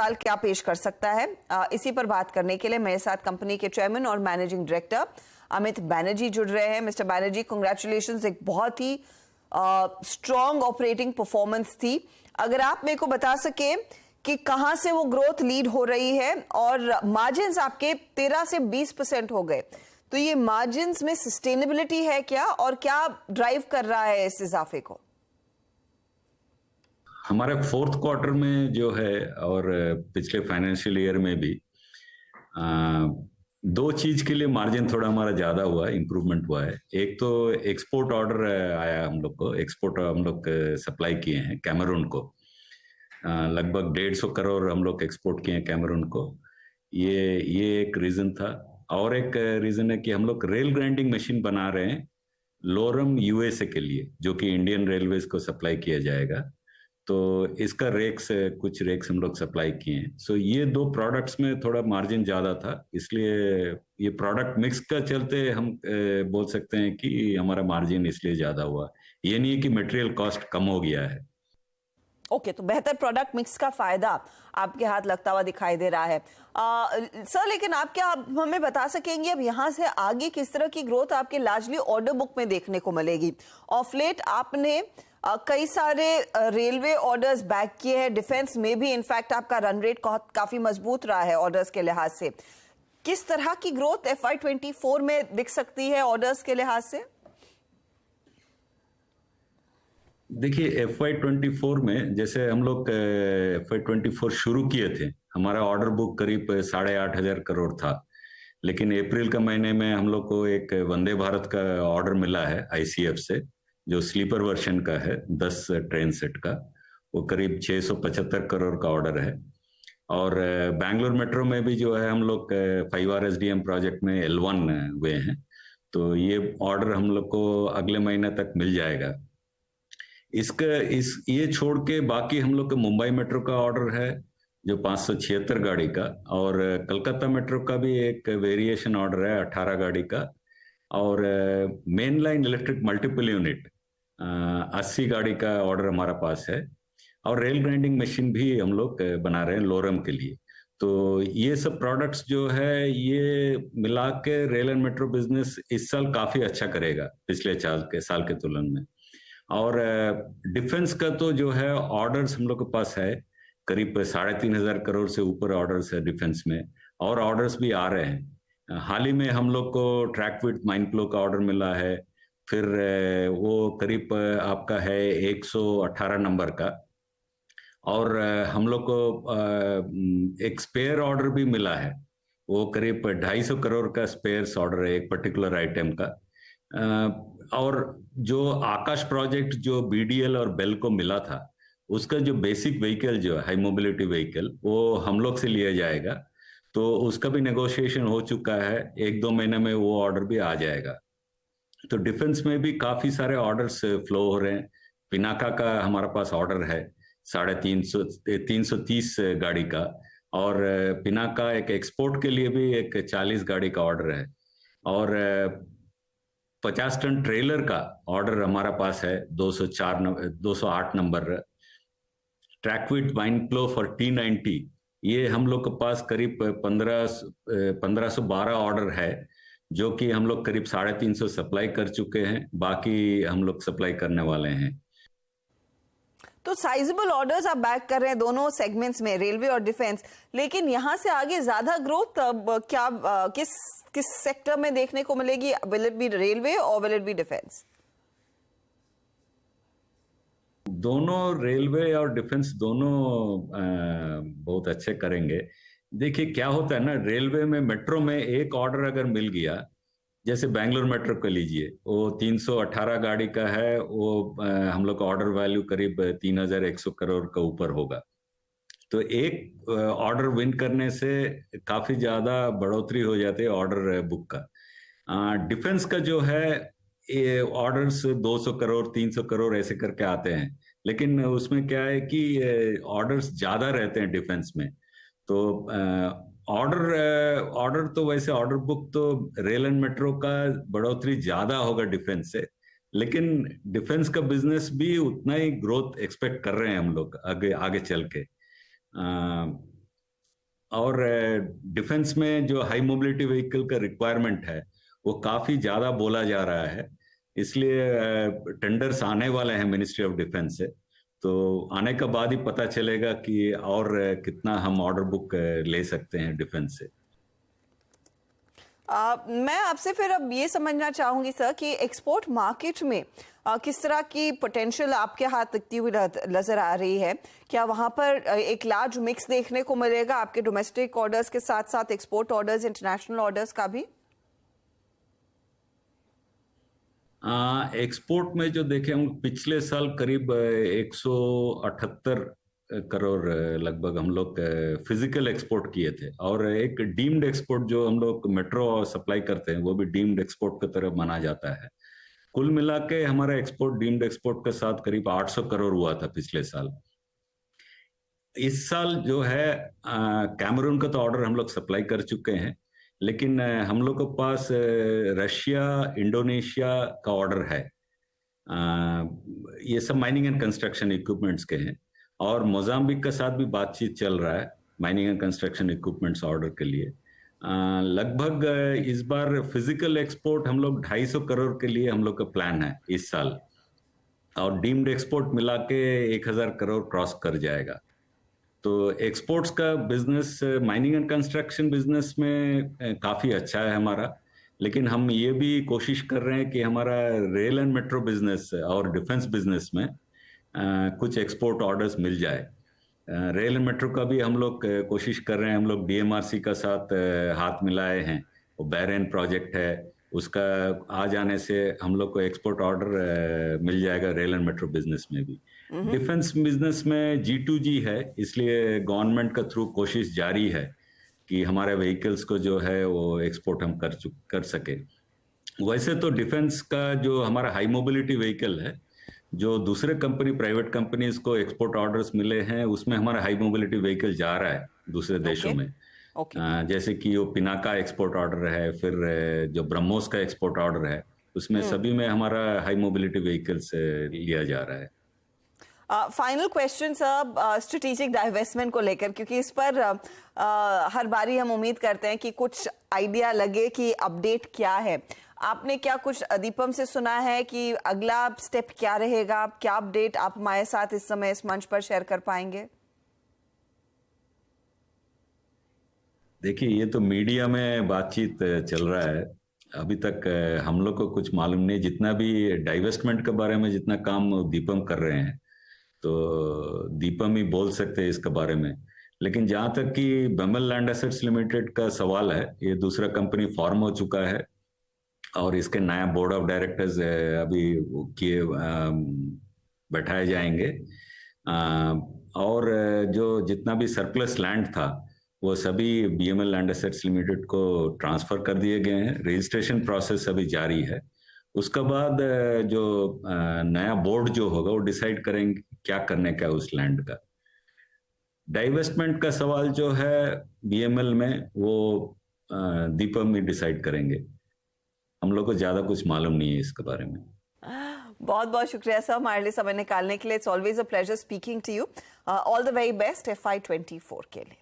साल क्या पेश कर सकता है, इसी पर बात करने के लिए मेरे साथ कंपनी के चेयरमैन और मैनेजिंग डायरेक्टर अमित बैनर्जी जुड़ रहे हैं। मिस्टर बैनर्जी, कांग्रेचुलेशंस, एक बहुत ही स्ट्रॉन्ग ऑपरेटिंग परफॉर्मेंस थी। अगर आप मेरे को बता सके कि कहां से वो ग्रोथ लीड हो रही है, और मार्जिन्स आपके 13 से 20% हो गए, तो ये मार्जिन्स में सस्टेनेबिलिटी है क्या, और क्या ड्राइव कर रहा है इस इजाफे को? हमारे फोर्थ क्वार्टर में जो है और पिछले फाइनेंशियल ईयर में भी दो चीज के लिए मार्जिन थोड़ा हमारा ज्यादा हुआ है, इंप्रूवमेंट हुआ है। एक तो एक्सपोर्ट ऑर्डर आया हम लोग को, एक्सपोर्ट हम लोग सप्लाई किए हैं कैमरून को, लगभग 150 करोड़ हम लोग एक्सपोर्ट किए हैं कैमरून को। ये एक रीजन था। और एक रीजन है कि हम लोग रेल ग्राइंडिंग मशीन बना रहे हैं लोरम यूएसए के लिए, जो कि इंडियन रेलवेज को सप्लाई किया जाएगा। तो इसका कुछ रेक्स हम लोग सप्लाई किए हैं। सो ये दो प्रोडक्ट्स में थोड़ा मार्जिन ज्यादा था, इसलिए ये प्रोडक्ट मिक्स का चलते हम बोल सकते हैं कि हमारा मार्जिन इसलिए ज्यादा हुआ। ये नहीं है कि मटेरियल कॉस्ट कम हो गया है। ओके, तो बेहतर प्रोडक्ट मिक्स का फायदा आपके हाथ लगता हुआ दिखाई दे रहा है। सर, लेकिन आप क्या हमें बता सकेंगे अब यहाँ से आगे किस तरह की ग्रोथ आपके लार्जली ऑर्डर बुक में देखने को मिलेगी? ऑफ लेट आपने कई सारे रेलवे ऑर्डर्स बैक किए हैं, डिफेंस में भी इनफैक्ट आपका रन रेट काफी मजबूत रहा है ऑर्डर्स के लिहाज से। किस तरह की ग्रोथ FY24 में दिख सकती है ऑर्डर्स के लिहाज से? देखिए, FY24 में जैसे हम लोग FY24 शुरू किए थे, हमारा ऑर्डर बुक करीब 8,500 करोड़ था। लेकिन अप्रैल का महीने में हम लोग को एक वंदे भारत का ऑर्डर मिला है ICF से, जो स्लीपर वर्जन का है, 10 ट्रेन सेट का। वो करीब 675 करोड़ का ऑर्डर है। और बैंगलोर मेट्रो में भी जो है हम लोग 5R SDM प्रोजेक्ट में L1 हुए हैं, तो ये ऑर्डर हम लोग को अगले महीने तक मिल जाएगा। ये छोड़ के बाकी हम लोग के मुंबई मेट्रो का ऑर्डर है जो 576 गाड़ी का, और कलकत्ता मेट्रो का भी एक वेरिएशन ऑर्डर है 18 गाड़ी का, और main line electric multiple unit 80 गाड़ी का ऑर्डर हमारा पास है। और रेल ग्राइंडिंग मशीन भी हम लोग बना रहे हैं लोरम के लिए। तो ये सब प्रोडक्ट्स जो है, ये मिला के रेल एंड मेट्रो बिजनेस इस साल काफी अच्छा करेगा पिछले साल के तुलना में। और डिफेंस का तो जो है ऑर्डर्स हम लोग के पास है, करीब 3,500 करोड़ से ऊपर ऑर्डर्स है डिफेंस में, और ऑर्डर्स भी आ रहे हैं। हाल ही में हम लोग को ट्रैक विथ माइंडफ्लो का ऑर्डर मिला है, फिर वो करीब आपका है 118 नंबर का। और हम लोग को एक स्पेयर ऑर्डर भी मिला है, वो करीब 250 करोड़ का स्पेयर्स ऑर्डर है एक पर्टिकुलर आइटम का। और जो आकाश प्रोजेक्ट जो BDL और बेल को मिला था, उसका जो बेसिक व्हीकल जो है हाई मोबिलिटी व्हीकल, वो हम लोग से लिया जाएगा। तो उसका भी नेगोशिएशन हो चुका है, 1-2 महीने में वो ऑर्डर भी आ जाएगा। तो डिफेंस में भी काफी सारे ऑर्डर्स फ्लो हो रहे हैं। पिनाका का हमारा पास ऑर्डर है 330 गाड़ी का, और पिनाका एक एक्सपोर्ट के लिए भी एक 40 गाड़ी का ऑर्डर है। और 50 टन ट्रेलर का ऑर्डर हमारा पास है 208 नंबर। ट्रैकविट वाइनक्लो फॉर T90, ये हम लोग के पास करीब 1512 ऑर्डर है, जो कि हम लोग करीब 350 सप्लाई कर चुके हैं, बाकी हम लोग सप्लाई करने वाले हैं। तो साइजेबल ऑर्डर्स आप बैक कर रहे हैं दोनों सेगमेंट्स में, रेलवे और डिफेंस, लेकिन यहां से आगे ज्यादा ग्रोथ क्या किस सेक्टर में देखने को मिलेगी? विल इट बी रेलवे और विल इट बी डिफेंस? दोनों, रेलवे और डिफेंस दोनों बहुत अच्छे करेंगे। देखिए क्या होता है ना, रेलवे में मेट्रो में एक ऑर्डर अगर मिल गया, जैसे बैंगलोर मेट्रो को लीजिए, वो 318 गाड़ी का है, वो हम लोग का ऑर्डर वैल्यू करीब 3,100 करोड़ का ऊपर होगा। तो एक ऑर्डर विन करने से काफी ज्यादा बढ़ोतरी हो जाती है ऑर्डर बुक का। डिफेंस का जो है, ये ऑर्डर्स 200 करोड़ 300 करोड़ ऐसे करके आते हैं, लेकिन उसमें क्या है कि ऑर्डर्स ज्यादा रहते हैं डिफेंस में। तो ऑर्डर तो वैसे ऑर्डर बुक तो रेल एंड मेट्रो का बढ़ोतरी ज्यादा होगा डिफेंस से, लेकिन डिफेंस का बिजनेस भी उतना ही ग्रोथ एक्सपेक्ट कर रहे हैं हम लोग आगे आगे चल के। और डिफेंस में जो हाई मोबिलिटी व्हीकल का रिक्वायरमेंट है वो काफी ज्यादा बोला जा रहा है, इसलिए टेंडर्स आने वाले हैं मिनिस्ट्री ऑफ डिफेंस से। तो आने के बाद ही पता चलेगा कि और कितना हम ऑर्डर बुक ले सकते हैं डिफेंस से। मैं आपसे फिर अब ये समझना चाहूंगी सर कि एक्सपोर्ट मार्केट में किस तरह की पोटेंशियल आपके हाथ दिखती हुई नजर आ रही है। क्या वहां पर एक लार्ज मिक्स देखने को मिलेगा आपके डोमेस्टिक ऑर्डर्स के साथ साथ एक्सपोर्ट ऑर्डर्स, इंटरनेशनल ऑर्डर्स का भी? एक्सपोर्ट में जो देखें हम पिछले साल करीब 178 करोड़ लगभग हम लोग फिजिकल एक्सपोर्ट किए थे, और एक डीम्ड एक्सपोर्ट जो हम लोग मेट्रो सप्लाई करते हैं वो भी डीम्ड एक्सपोर्ट की तरह माना जाता है। कुल मिला के हमारा एक्सपोर्ट डीम्ड एक्सपोर्ट के साथ करीब 800 करोड़ हुआ था पिछले साल। इस साल जो है कैमरून का तो ऑर्डर हम लोग सप्लाई कर चुके हैं, लेकिन हम लोग के पास रशिया, इंडोनेशिया का ऑर्डर है। ये सब माइनिंग एंड कंस्ट्रक्शन इक्विपमेंट्स के हैं, और मोजाम्बिक के साथ भी बातचीत चल रहा है mining and construction equipments order के लिए। लगभग इस बार फिजिकल एक्सपोर्ट हम लोग 250 करोड़ के लिए हम लोग का प्लान है इस साल, और डीम्ड एक्सपोर्ट मिला के 1000 करोड़ क्रॉस कर जाएगा। तो एक्सपोर्ट्स का business mining and construction business में काफी अच्छा है हमारा, लेकिन हम ये भी कोशिश कर रहे हैं कि हमारा रेल एंड मेट्रो बिजनेस और डिफेंस बिजनेस में कुछ एक्सपोर्ट ऑर्डर्स मिल जाए। रेल एंड मेट्रो का भी हम लोग कोशिश कर रहे हैं। हम लोग डीएमआरसी का साथ हाथ मिलाए हैं, वो बैरेन प्रोजेक्ट है, उसका आ जाने से हम लोग को एक्सपोर्ट ऑर्डर मिल जाएगा रेल एंड मेट्रो बिजनेस में भी। डिफेंस बिजनेस में G2G है, इसलिए गवर्नमेंट का थ्रू कोशिश जारी है कि हमारे व्हीकल्स को जो है वो एक्सपोर्ट हम कर सके। वैसे तो डिफेंस का जो हमारा हाई मोबिलिटी व्हीकल है, जो दूसरे कंपनी प्राइवेट कंपनीज को एक्सपोर्ट ऑर्डर्स मिले हैं, उसमें हमारा हाई मोबिलिटी व्हीकल जा रहा है दूसरे देशों में। जैसे कि वो पिनाका एक्सपोर्ट ऑर्डर है, फिर जो ब्रह्मोस का एक्सपोर्ट ऑर्डर है, उसमें सभी में हमारा हाई मोबिलिटी व्हीकल्स लिया जा रहा है। Final question sir, strategic divestment को लेकर, क्योंकि इस पर हर बारी हम उम्मीद करते हैं कि कुछ आइडिया लगे कि अपडेट क्या है। आपने क्या कुछ दीपम से सुना है कि अगला स्टेप क्या रहेगा? क्या अपडेट आप हमारे साथ इस समय इस मंच पर शेयर कर पाएंगे? देखिए, ये तो मीडिया में बातचीत चल रहा है, अभी तक हम लोग को कुछ मालूम नहीं। जितना भी डाइवेस्टमेंट के बारे में जितना काम दीपम कर रहे हैं, तो दीपम ही बोल सकते हैं इसके बारे में। लेकिन जहां तक कि बेमल लैंड एसेट्स लिमिटेड का सवाल है, ये दूसरा कंपनी फॉर्म हो चुका है, और इसके नया बोर्ड ऑफ डायरेक्टर्स अभी किए बैठाए जाएंगे। और जो जितना भी सरप्लस लैंड था वो सभी बीएमएल लैंड एसेट्स लिमिटेड को ट्रांसफर कर दिए गए हैं। रजिस्ट्रेशन प्रोसेस अभी जारी है। उसके बाद जो नया बोर्ड जो होगा वो डिसाइड करेंगे क्या करने का उस लैंड का। डाइवेस्टमेंट का सवाल जो है बीएमएल में, वो दीपम ही डिसाइड करेंगे। हम लोग को ज्यादा कुछ मालूम नहीं है इसके बारे में। बहुत बहुत शुक्रिया सर हमारे लिए समय निकालने के लिए। It's always a pleasure speaking to you. All the very best FY24 के लिए।